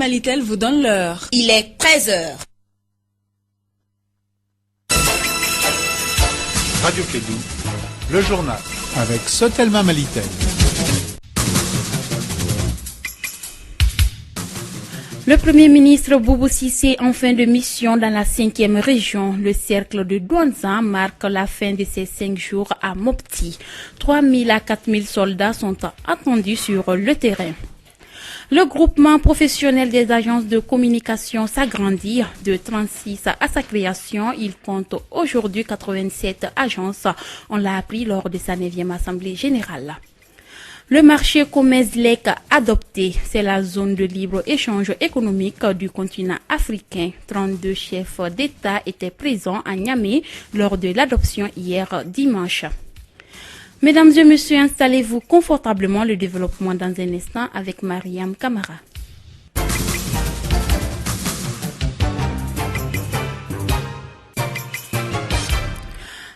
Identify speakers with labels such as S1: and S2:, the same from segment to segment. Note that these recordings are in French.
S1: Malitel vous donne l'heure.
S2: Il est 13h.
S3: Radio Kédou, le journal avec Sotelma Malitel.
S4: Le Premier ministre Boubou Cissé en fin de mission dans la 5e région. Le cercle de Douanza marque la fin de ses 5 jours à Mopti. 3 000 à 4 000 soldats sont attendus sur le terrain. Le groupement professionnel des agences de communication s'agrandit de 36 à sa création. Il compte aujourd'hui 87 agences. On l'a appris lors de sa 9e assemblée générale. Le marché Comezlec adopté, c'est la zone de libre-échange économique du continent africain. 32 chefs d'État étaient présents à Niamey lors de l'adoption hier dimanche. Mesdames et messieurs, installez-vous confortablement. Le développement dans un instant avec Mariam Kamara.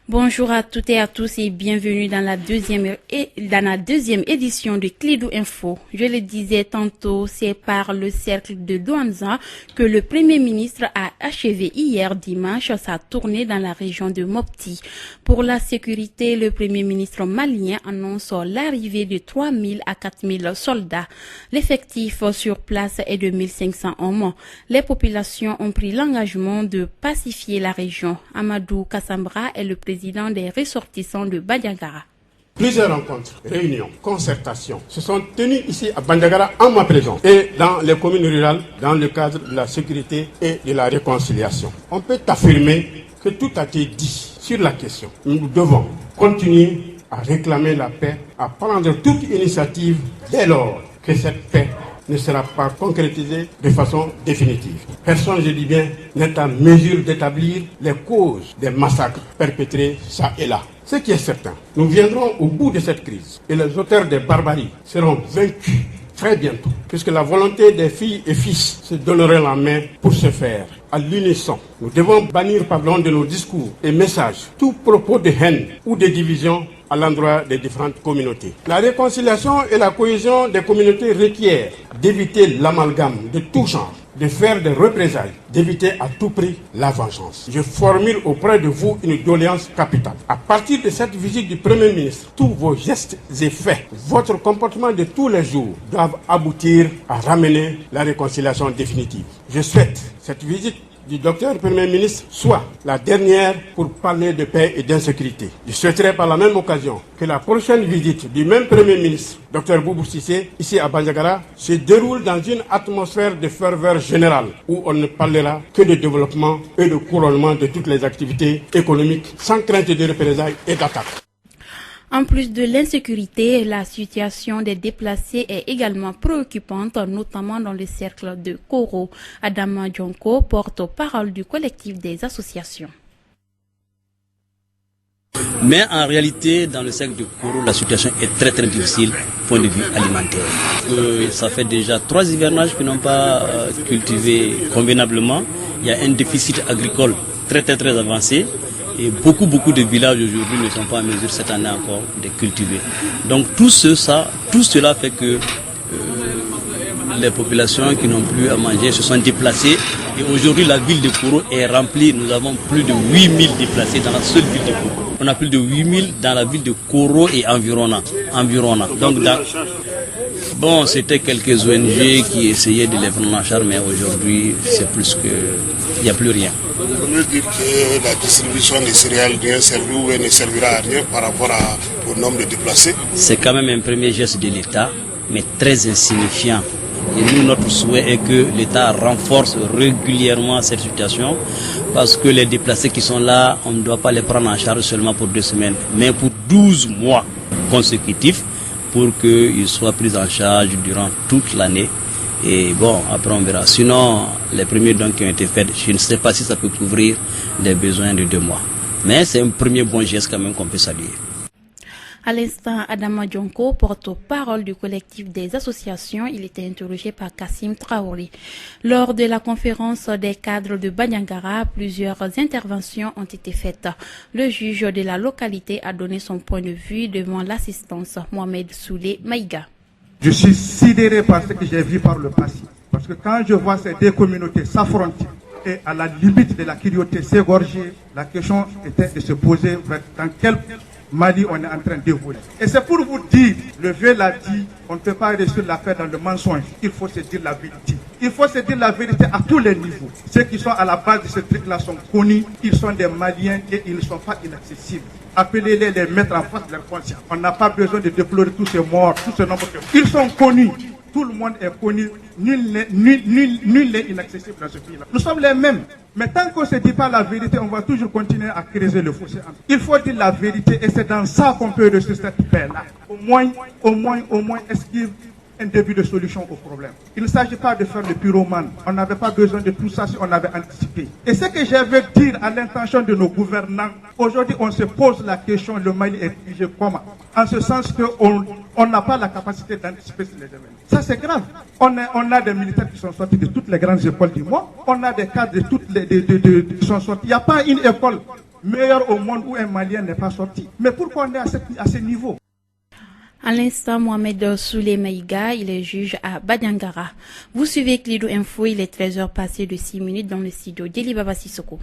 S4: Bonjour à toutes et à tous et bienvenue dans la deuxième édition de Kédou Info. Je le disais tantôt, c'est par le cercle de Douanza que le Premier ministre a achevé hier dimanche sa tournée dans la région de Mopti. Pour la sécurité, le Premier ministre malien annonce l'arrivée de 3 000 à 4 000 soldats. L'effectif sur place est de 1 500 hommes. Les populations ont pris l'engagement de pacifier la région. Amadou Kassambra est le président des ressortissants de Bandiagara.
S5: Plusieurs rencontres, réunions, concertations se sont tenues ici à Bandiagara en ma présence et dans les communes rurales dans le cadre de la sécurité et de la réconciliation. On peut affirmer que tout a été dit sur la question. Nous devons continuer à réclamer la paix, à prendre toute initiative dès lors que cette paix ne sera pas concrétisée de façon définitive. Personne, je dis bien, n'est en mesure d'établir les causes des massacres perpétrés ça et là. Ce qui est certain, nous viendrons au bout de cette crise et les auteurs des barbaries seront vaincus très bientôt, puisque la volonté des filles et fils se donnerait la main pour ce faire. À l'unisson, nous devons bannir pardon de nos discours et messages tout propos de haine ou de division à l'endroit des différentes communautés. La réconciliation et la cohésion des communautés requièrent d'éviter l'amalgame de tout genre, de faire des représailles, d'éviter à tout prix la vengeance. Je formule auprès de vous une doléance capitale. À partir de cette visite du Premier ministre, tous vos gestes et faits, votre comportement de tous les jours doivent aboutir à ramener la réconciliation définitive. Je souhaite cette visite du docteur Premier ministre soit la dernière pour parler de paix et d'insécurité. Je souhaiterais par la même occasion que la prochaine visite du même Premier ministre, docteur Boubou Cissé, ici à Bandiagara, se déroule dans une atmosphère de ferveur générale où on ne parlera que de développement et de couronnement de toutes les activités économiques sans crainte de représailles et d'attaques.
S4: En plus de l'insécurité, la situation des déplacés est également préoccupante, notamment dans le cercle de Koro. Adama Djonko, porte-parole du collectif des associations.
S6: Mais en réalité, dans le cercle de Koro, la situation est très très difficile du point de vue alimentaire. Ça fait déjà 3 hivernages qui n'ont pas cultivé convenablement. Il y a un déficit agricole très très très avancé. Et beaucoup de villages aujourd'hui ne sont pas en mesure cette année encore de cultiver. Donc tout cela fait que les populations qui n'ont plus à manger se sont déplacées. Et aujourd'hui la ville de Koro est remplie. Nous avons plus de 8000 déplacés dans la seule ville de Koro. On a plus de 8000 dans la ville de Koro et environnant. Donc c'était quelques ONG qui essayaient de les prendre en charge, mais aujourd'hui c'est plus que il n'y a plus rien.
S7: On peut dire que la distribution des céréales ne servira à rien par rapport au nombre de déplacés.
S6: C'est quand même un premier geste de l'État, mais très insignifiant. Et nous, notre souhait est que l'État renforce régulièrement cette situation, parce que les déplacés qui sont là, on ne doit pas les prendre en charge seulement pour 2 semaines, mais pour 12 mois consécutifs, pour qu'ils soient pris en charge durant toute l'année. Et bon, après on verra. Sinon, les premiers dons qui ont été faits, je ne sais pas si ça peut couvrir les besoins de 2 mois. Mais c'est un premier bon geste quand même qu'on peut saluer.
S4: À l'instant, Adama Djonko, porte-parole du collectif des associations, il était interrogé par Kassim Traoré. Lors de la conférence des cadres de Bandiagara, plusieurs interventions ont été faites. Le juge de la localité a donné son point de vue devant l'assistance Mohamed Soulé Maïga.
S8: Je suis sidéré par ce que j'ai vu par le passé.
S1: Parce que quand je vois ces deux communautés s'affronter et à la limite de la curiosité s'égorger, la question était de se poser dans quel Mali on est en train d'évoluer. Et c'est pour vous dire, le vieux l'a dit, on ne peut pas réussir la paix dans le mensonge, il faut se dire la vérité. Il faut se dire la vérité à tous les niveaux. Ceux qui sont à la base de ce truc-là sont connus, ils sont des Maliens et ils ne sont pas inaccessibles. Appelez-les, les mettre en face de leur conscience. On n'a pas besoin de déplorer tous ces morts, tous ces nombres. Ils sont connus. Tout le monde est connu. Nul n'est inaccessible dans ce pays-là. Nous sommes les mêmes. Mais tant qu'on ne se dit pas la vérité, on va toujours continuer à creuser le fossé. Il faut dire la vérité et c'est dans ça qu'on peut réussir cette paix-là. Au moins, esquive un début de solution au problème. Il ne s'agit pas de faire le pyromane. On n'avait pas besoin de tout ça si on avait anticipé. Et ce que je veux dire à l'intention de nos gouvernants, aujourd'hui on se pose la question, le Mali est jugé comment? En ce sens qu'on n'a pas la capacité d'anticiper sur les événements. Ça c'est grave. On a des militaires qui sont sortis de toutes les grandes écoles du monde. On a des cadres de toutes qui sont sortis. Il n'y a pas une école meilleure au monde où un Malien n'est pas sorti. Mais pourquoi on est à ce niveau?
S4: À l'instant, Mohamed Souley Maïga, il est juge à Badiangara. Vous suivez Clido Info, il est 13h passé de 6 minutes dans le studio d'Eli Baba Sissoko.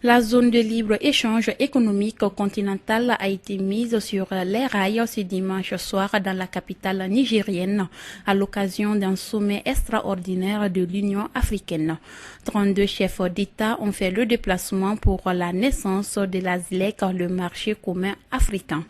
S4: La zone de libre-échange économique continentale a été mise sur les rails ce dimanche soir dans la capitale nigérienne à l'occasion d'un sommet extraordinaire de l'Union africaine. 32 chefs d'État ont fait le déplacement pour la naissance de la ZLEC, le marché commun africain.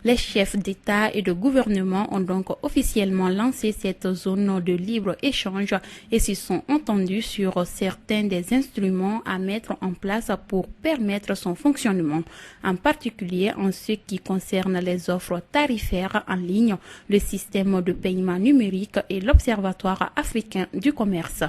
S4: Les chefs d'État et de gouvernement ont donc officiellement lancé cette zone de libre-échange et se sont entendus sur certains des instruments à mettre en place pour permettre son fonctionnement, en particulier en ce qui concerne les offres tarifaires en ligne, le système de paiement numérique et l'Observatoire africain du commerce.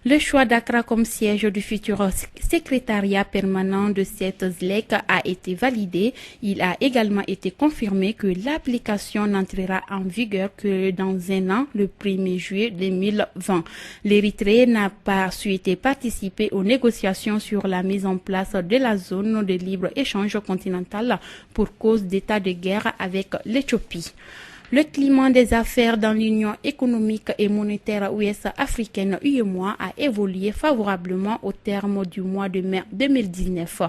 S4: Le choix d'Accra comme siège du futur secrétariat permanent de cette ZLEC a été validé. Il a également été confirmé que l'application n'entrera en vigueur que dans un an, le 1er juillet 2020. L'Érythrée n'a pas souhaité participer aux négociations sur la mise en place de la zone de libre-échange continentale pour cause d'état de guerre avec l'Éthiopie. Le climat des affaires dans l'Union économique et monétaire ouest-africaine UEMOA a évolué favorablement au terme du mois de mai 2019.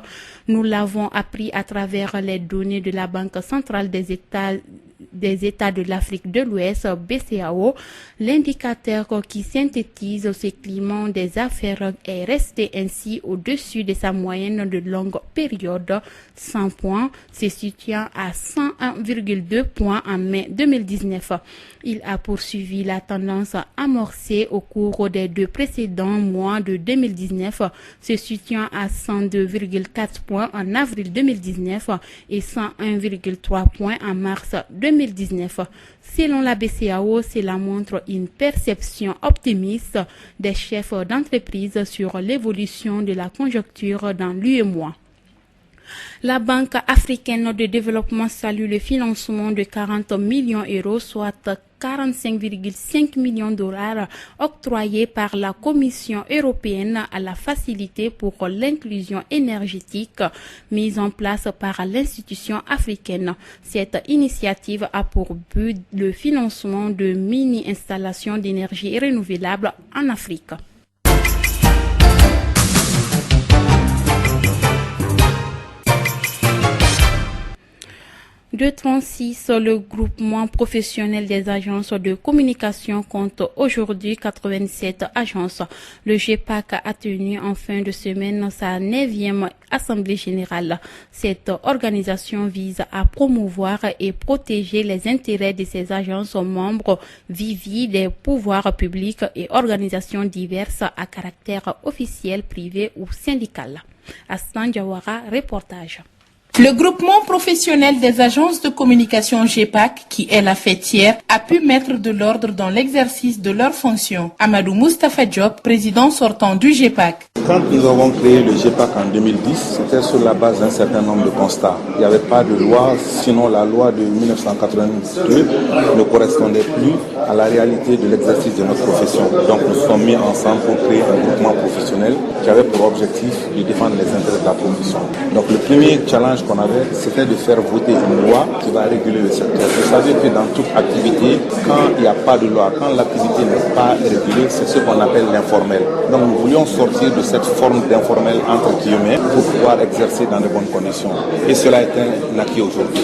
S4: Nous l'avons appris à travers les données de la Banque centrale des États de l'Afrique de l'Ouest, BCAO. L'indicateur qui synthétise ce climat des affaires est resté ainsi au-dessus de sa moyenne de longue période, 100 points, se situant à 101,2 points en mai 2019. Il a poursuivi la tendance amorcée au cours des 2 précédents mois de 2019, se situant à 102,4 points en avril 2019 et 101,3 points en mars 2019. Selon la BCAO, cela montre une perception optimiste des chefs d'entreprise sur l'évolution de la conjoncture dans l'UEMOA. La Banque africaine de développement salue le financement de 40 millions d'euros, soit 45,5 millions de dollars octroyés par la Commission européenne à la facilité pour l'inclusion énergétique mise en place par l'institution africaine. Cette initiative a pour but le financement de mini-installations d'énergie renouvelable en Afrique. De 36, le groupement professionnel des agences de communication compte aujourd'hui 87 agences. Le GEPAC a tenu en fin de semaine sa 9e assemblée générale. Cette organisation vise à promouvoir et protéger les intérêts de ses agences membres vis-à-vis des pouvoirs publics et organisations diverses à caractère officiel, privé ou syndical. Astan Jawara, reportage.
S2: Le groupement professionnel des agences de communication GEPAC, qui est la fêtière, a pu mettre de l'ordre dans l'exercice de leurs fonctions. Amadou Moustapha Diop, président sortant du GEPAC.
S8: Quand nous avons créé le GEPAC en 2010, c'était sur la base d'un certain nombre de constats. Il n'y avait pas de loi, sinon la loi de 1982 ne correspondait plus à la réalité de l'exercice de notre profession. Donc nous sommes mis ensemble pour créer un groupement professionnel qui avait pour objectif de défendre les intérêts de la profession. Donc le premier challenge qu'on avait, c'était de faire voter une loi qui va réguler le secteur. Vous savez que dans toute activité, quand il n'y a pas de loi, quand l'activité n'est pas régulée, c'est ce qu'on appelle l'informel. Donc nous voulions sortir de cette forme d'informel entre guillemets pour pouvoir exercer dans de bonnes conditions. Et cela est un acquis aujourd'hui.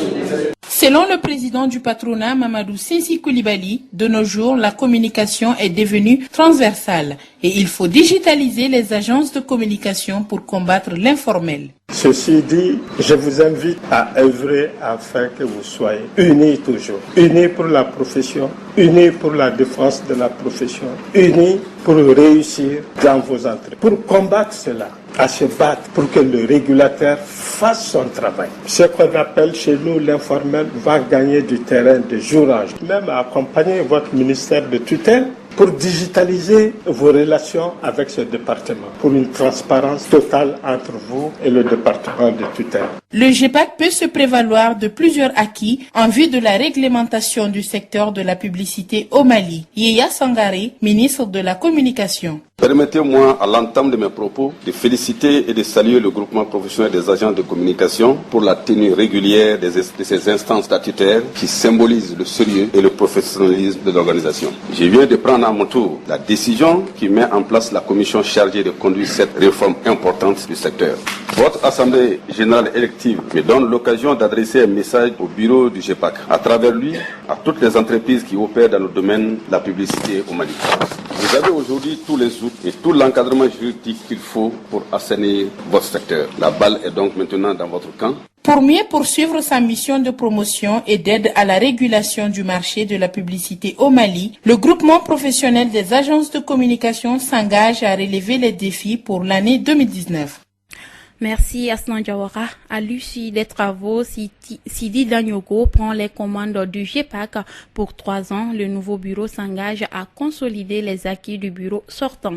S2: Selon le président du patronat, Mamadou Sessi Koulibaly, de nos jours, la communication est devenue transversale et il faut digitaliser les agences de communication pour combattre l'informel.
S9: Ceci dit, je vous invite à œuvrer afin que vous soyez unis toujours. Unis pour la profession, unis pour la défense de la profession, unis pour réussir dans vos entreprises. Pour combattre cela, à se battre pour que le régulateur fasse son travail. Ce qu'on appelle chez nous l'informel va gagner du terrain de jour en jour. Même à accompagner votre ministère de tutelle pour digitaliser vos relations avec ce département, pour une transparence totale entre vous et le département de tutelle.
S2: Le GEPAC peut se prévaloir de plusieurs acquis en vue de la réglementation du secteur de la publicité au Mali. Yaya Sangaré, ministre de la Communication.
S10: Permettez-moi, à l'entame de mes propos, de féliciter et de saluer le groupement professionnel des agents de communication pour la tenue régulière de ces instances statutaires qui symbolisent le sérieux et le professionnalisme de l'organisation. Je viens de prendre à mon tour la décision qui met en place la commission chargée de conduire cette réforme importante du secteur. Votre Assemblée générale élective me donne l'occasion d'adresser un message au bureau du GEPAC, à travers lui, à toutes les entreprises qui opèrent dans le domaine de la publicité au Mali. Vous avez aujourd'hui tous les outils et tout l'encadrement juridique qu'il faut pour assainir votre secteur. La balle est donc maintenant dans votre camp.
S2: Pour mieux poursuivre sa mission de promotion et d'aide à la régulation du marché de la publicité au Mali, le groupement professionnel des agences de communication s'engage à relever les défis pour l'année 2019.
S4: Merci Asnan Diawara. À l'issue des travaux, Sidi Danyogo prend les commandes du GEPAC pour 3 ans. Le nouveau bureau s'engage à consolider les acquis du bureau sortant.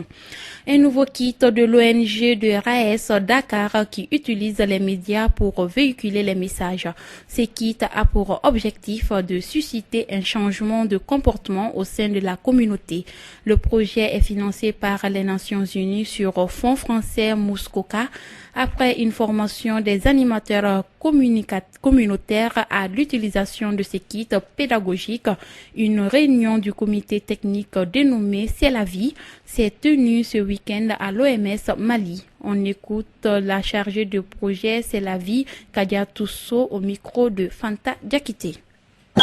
S4: Un nouveau kit de l'ONG de RAES Dakar qui utilise les médias pour véhiculer les messages. Ce kit a pour objectif de susciter un changement de comportement au sein de la communauté. Le projet est financé par les Nations Unies sur fonds français Muskoka. Après une formation des animateurs communautaires à l'utilisation de ces kits pédagogiques, une réunion du comité technique dénommée C'est la vie s'est tenue ce week-end à l'OMS Mali. On écoute la chargée de projet C'est la vie, Kadia Tousso, au micro de Fanta Diakité.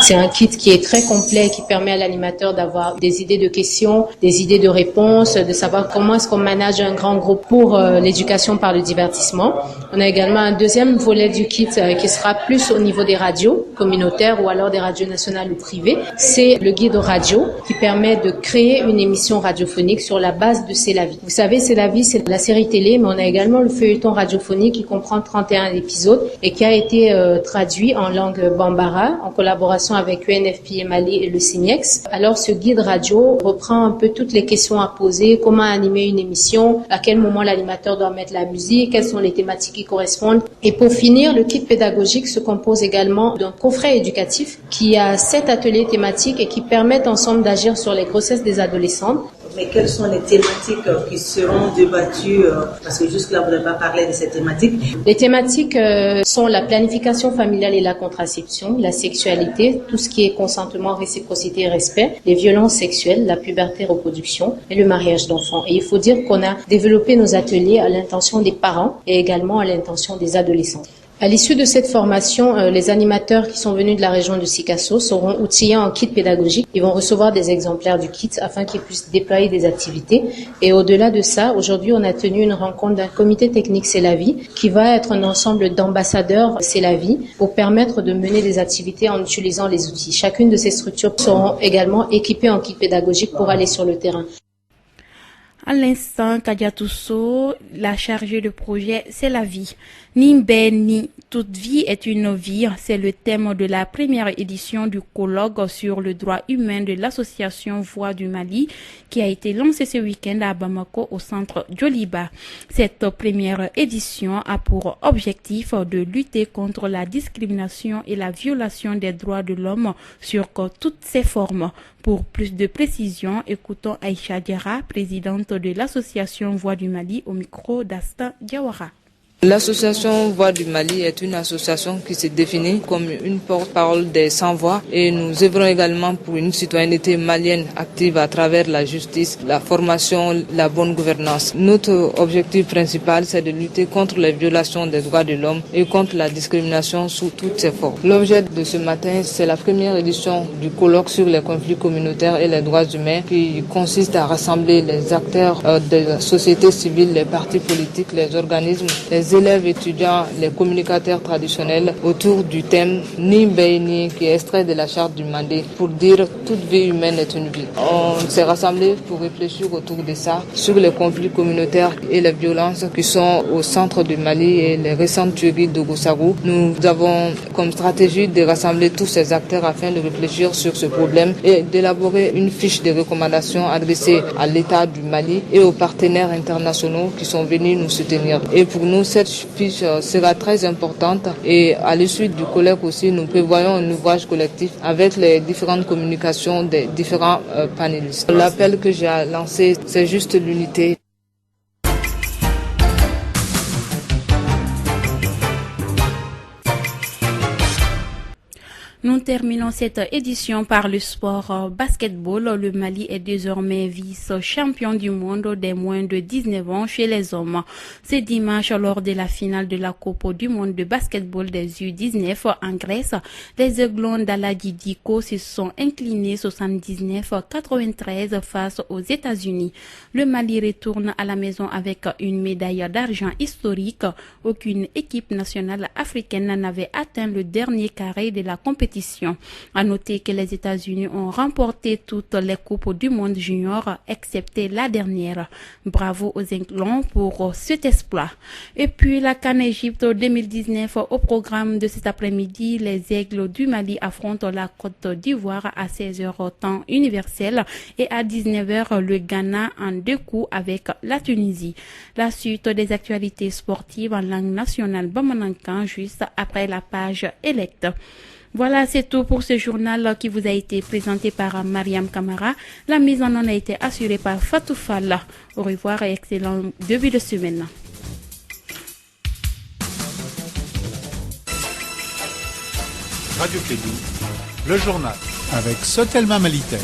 S11: C'est un kit qui est très complet, qui permet à l'animateur d'avoir des idées de questions, des idées de réponses, de savoir comment est-ce qu'on manage un grand groupe pour l'éducation par le divertissement. On a également un deuxième volet du kit qui sera plus au niveau des radios communautaires ou alors des radios nationales ou privées. C'est le guide radio qui permet de créer une émission radiophonique sur la base de C'est la vie. Vous savez, C'est la vie, c'est la série télé, mais on a également le feuilleton radiophonique qui comprend 31 épisodes et qui a été traduit en langue bambara en collaboration avec UNFPA Mali et le CINEX. Alors ce guide radio reprend un peu toutes les questions à poser, comment animer une émission, à quel moment l'animateur doit mettre la musique, quelles sont les thématiques qui correspondent. Et pour finir, le kit pédagogique se compose également d'un coffret éducatif qui a 7 ateliers thématiques et qui permettent ensemble d'agir sur les grossesses des adolescentes.
S12: Mais quelles sont les thématiques qui seront débattues parce que jusque-là, vous n'avez pas parlé de ces thématiques.
S11: Les thématiques sont la planification familiale et la contraception, la sexualité, tout ce qui est consentement, réciprocité et respect, les violences sexuelles, la puberté, reproduction et le mariage d'enfants. Et il faut dire qu'on a développé nos ateliers à l'intention des parents et également à l'intention des adolescents. À l'issue de cette formation, les animateurs qui sont venus de la région de Sikasso seront outillés en kit pédagogique. Ils vont recevoir des exemplaires du kit afin qu'ils puissent déployer des activités. Et au-delà de ça, aujourd'hui, on a tenu une rencontre d'un comité technique C'est la vie qui va être un ensemble d'ambassadeurs C'est la vie pour permettre de mener des activités en utilisant les outils. Chacune de ces structures seront également équipées en kit pédagogique pour aller sur le terrain.
S4: À l'instant, Kadia Tousso, la chargée de projet C'est la vie. Ni ni toute vie est une vie, c'est le thème de la première édition du colloque sur le droit humain de l'association Voix du Mali qui a été lancé ce week-end à Bamako au centre Djoliba. Cette première édition a pour objectif de lutter contre la discrimination et la violation des droits de l'homme sur toutes ses formes. Pour plus de précisions, écoutons Aïcha Diara, présidente de l'association Voix du Mali au micro d'Asta Diawara.
S13: L'association Voix du Mali est une association qui se définit comme une porte-parole des sans-voix et nous œuvrons également pour une citoyenneté malienne active à travers la justice, la formation, la bonne gouvernance. Notre objectif principal, c'est de lutter contre les violations des droits de l'homme et contre la discrimination sous toutes ses formes. L'objet de ce matin, c'est la première édition du colloque sur les conflits communautaires et les droits humains qui consiste à rassembler les acteurs de la société civile, les partis politiques, les organismes, les élèves étudiants, les communicateurs traditionnels autour du thème Ni Béni qui est extrait de la charte du Mandé pour dire toute vie humaine est une vie. On s'est rassemblés pour réfléchir autour de ça, sur les conflits communautaires et les violences qui sont au centre du Mali et les récentes tueries de Goussagou. Nous avons comme stratégie de rassembler tous ces acteurs afin de réfléchir sur ce problème et d'élaborer une fiche de recommandations adressée à l'État du Mali et aux partenaires internationaux qui sont venus nous soutenir. Et pour nous, cette fiche sera très importante et à l'issue du colloque aussi, nous prévoyons un ouvrage collectif avec les différentes communications des différents panélistes. L'appel que j'ai lancé, c'est juste l'unité.
S4: Nous terminons cette édition par le sport basketball. Le Mali est désormais vice-champion du monde des moins de 19 ans chez les hommes. Ce dimanche, lors de la finale de la Coupe du monde de basketball des U19 en Grèce, les Aiglons d'Aladi Diko se sont inclinés 79-93 face aux États-Unis. Le Mali retourne à la maison avec une médaille d'argent historique. Aucune équipe nationale africaine n'avait atteint le dernier carré de la compétition. À noter que les États-Unis ont remporté toutes les coupes du monde junior, excepté la dernière. Bravo aux Aiglons pour cet exploit. Et puis la CAN Égypte 2019 au programme de cet après-midi, les Aigles du Mali affrontent la Côte d'Ivoire à 16h temps universel et à 19h le Ghana en 2 coups avec la Tunisie. La suite des actualités sportives en langue nationale bamanankan juste après la page Elect. Voilà, c'est tout pour ce journal qui vous a été présenté par Mariam Kamara. La mise en onde a été assurée par Fatou Fall. Au revoir et excellent début de semaine.
S3: Radio Kédou, le journal avec Sotelma Malitel.